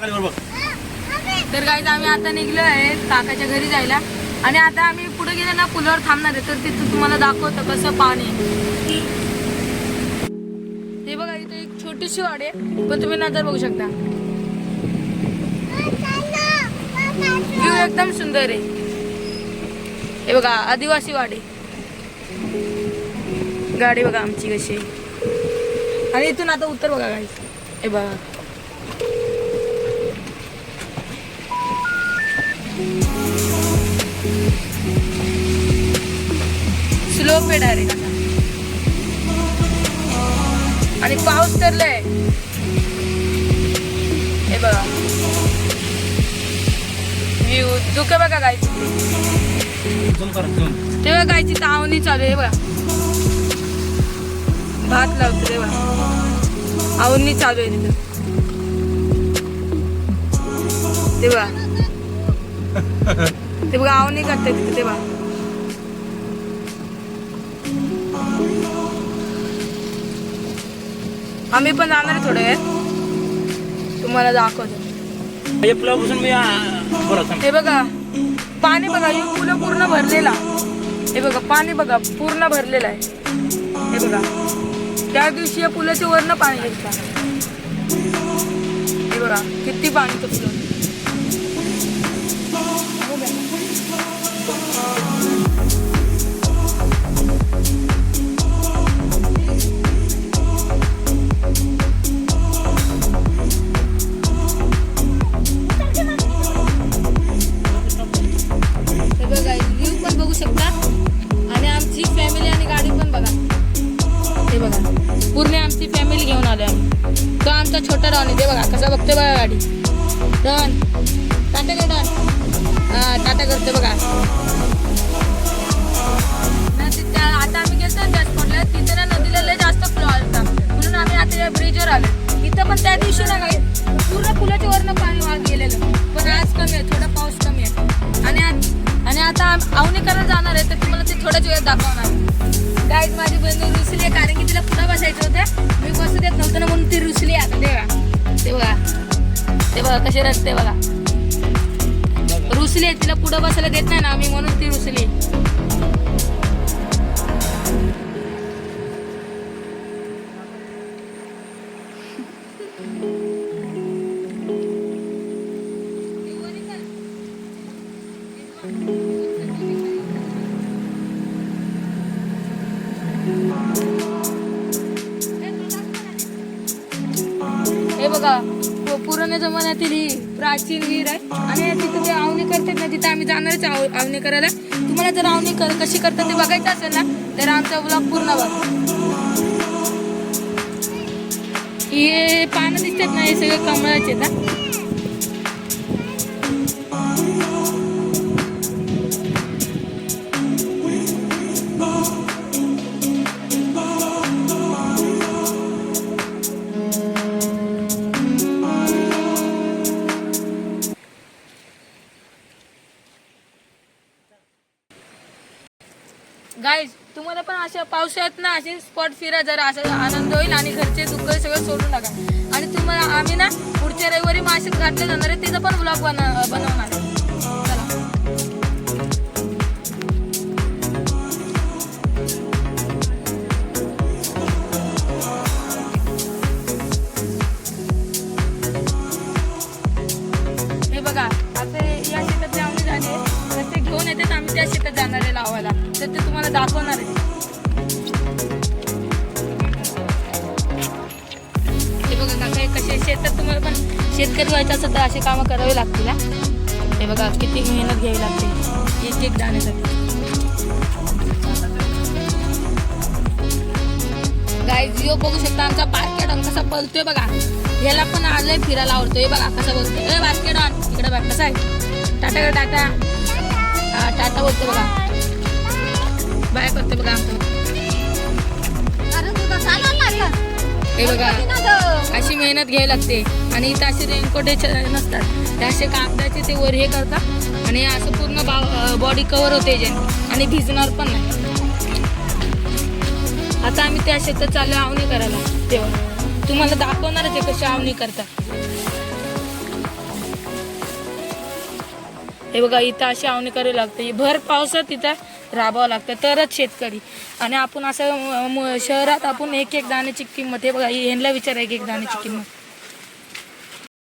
तर गाईज आम्ही आता निघलो आहे काकाच्या घरी जायला आणि आता आम्ही पुढे गेले ना पुलावर थांबणार आहे तर तिथं तुम्हाला दाखवतं कसं पाणी. हे बघा इथे एक छोटीशी वाडी आहे पण तुम्ही नजर बघू शकता. व्ह्यू एकदम सुंदर आहे. हे बघा आदिवासी वाडी. गाडी बघा आमची कशी आणि इथून आता उत्तर बघा गाईज. हे बघा स्लो पेड आहे आणि पाऊस तरलाय. हे बघा व्ह्यू दुःख बघा गायची. तेव्हा गायची तावणी चालू आहे बघा. भात लावतो तेव्हा आवणी चालू आहे तिथं. तेव्हा ते बघा आवणी करते तिथे. तेव्हा आम्ही पण जाणार आहे थोडे तुम्हाला दाखवतो. हे बघा पाणी बघा हे पुलं पूर्ण भरलेला. हे बघा पाणी बघा पूर्ण भरलेलं आहे. हे बघा त्या दिवशी या पुलाच्या वरनं पाणी घ्यायचं. हे बघा किती पाणी तो पुलं. पूर्ण आमची फॅमिली घेऊन आलो आम्ही. तो आमचा छोटा डॉन ते बघा कसा बघते बघा गाडी. डॉन टाटा का डॉन. हा टाटा करते बघा. आता आम्ही गेलो त्या स्पॉटला तिथे ना नदीला लय जास्त फ्लो आलता म्हणून आम्ही आता या ब्रिजवर आलो. इथं पण त्या दिवशी ना काही पूर्ण पुलाच्या वरनं पाणी वाहत गेलेलं पण आज कमी आहे थोडा पाऊस कमी आहे. आणि आता आवणी करायला जाणार आहे तर तुम्हाला ते थोड्याच वेळात दाखवणार आहे. गाईज माझी बहीण रुसली आहे कारण की तिला पुढं बसायचं होतं. मी बसू देत नव्हतं ना म्हणून ती रुसली आता. ते बघा कसे रस्ते बघा रुसली आहे. तिला पुढं बसायला देत नाही ना आम्ही म्हणून ती रुसली. हे बघा पुराण्या जमान्यातील ही प्राचीन विहीर आहे आणि तिथं ते आवणी करतात ना तिथं आम्ही जाणारच आवणी करायला. तुम्हाला जर आवणी कशी करतात ते बघायचं असेल ना तर आमचा ब्लॉग पूर्ण बघा. हे पानं दिसतात ना हे सगळे कमळाचे ना. गाईज तुम्हाला पण अशा पावसाळ्यात ना असे स्पॉट फिरा जरा असं आनंद होईल आणि घरचे दुःख सगळं सोडून टाका. आणि तुम्हाला आम्ही ना पुढच्या रविवारी माशात घातले जाणार आहे त्याचा पण ब्लॉग बनवणार आहे. हे बघा आता या शेतात आवणी झाली तर ते घेऊन येतात आम्ही त्या शेतात जाणार आहे लावायला तर ते तुम्हाला दाखवणार आहे. हे बघा काका कसे शेतात तुम्हाला पण शेतकरी व्हायचं असेल तर असे कामं करावे लागतील. हे बघा किती मेहनत घ्यावी लागते एक एक दाण्यासाठी. गाईज जिओ बघू शकता आमचा बास्केटॉन कसा पळतोय बघा. ह्याला पण आलंय फिरायला आवडतोय. बघा कसा बोलतोय ए बास्केटॉन इकडे बघ कसा आहे. टाटा टाटा हा टाटा बोलतो बघा. बाय करते बघा आमचं. हे बघा अशी मेहनत घ्यावी लागते आणि इथं असे रेनकोट नसतात ते असे कागदाचे ते वर हे करतात आणि असं पूर्ण बॉडी कव्हर होते ज्याने आणि भिजणार पण नाही. आता आम्ही त्या शेतात चालू आवणी करायला तेव्हा तुम्हाला दाखवणारच आहे कशी आवणी करतात. हे बघा इथं अशी आवणी करावी लागते, भर पावसात इथं राबावं लागतं तरच शेतकरी. आणि आपण असं शहरात आपण एक एक दाण्याची किंमत, हे बघा ह्यांना विचार एक एक दाण्याची किंमत.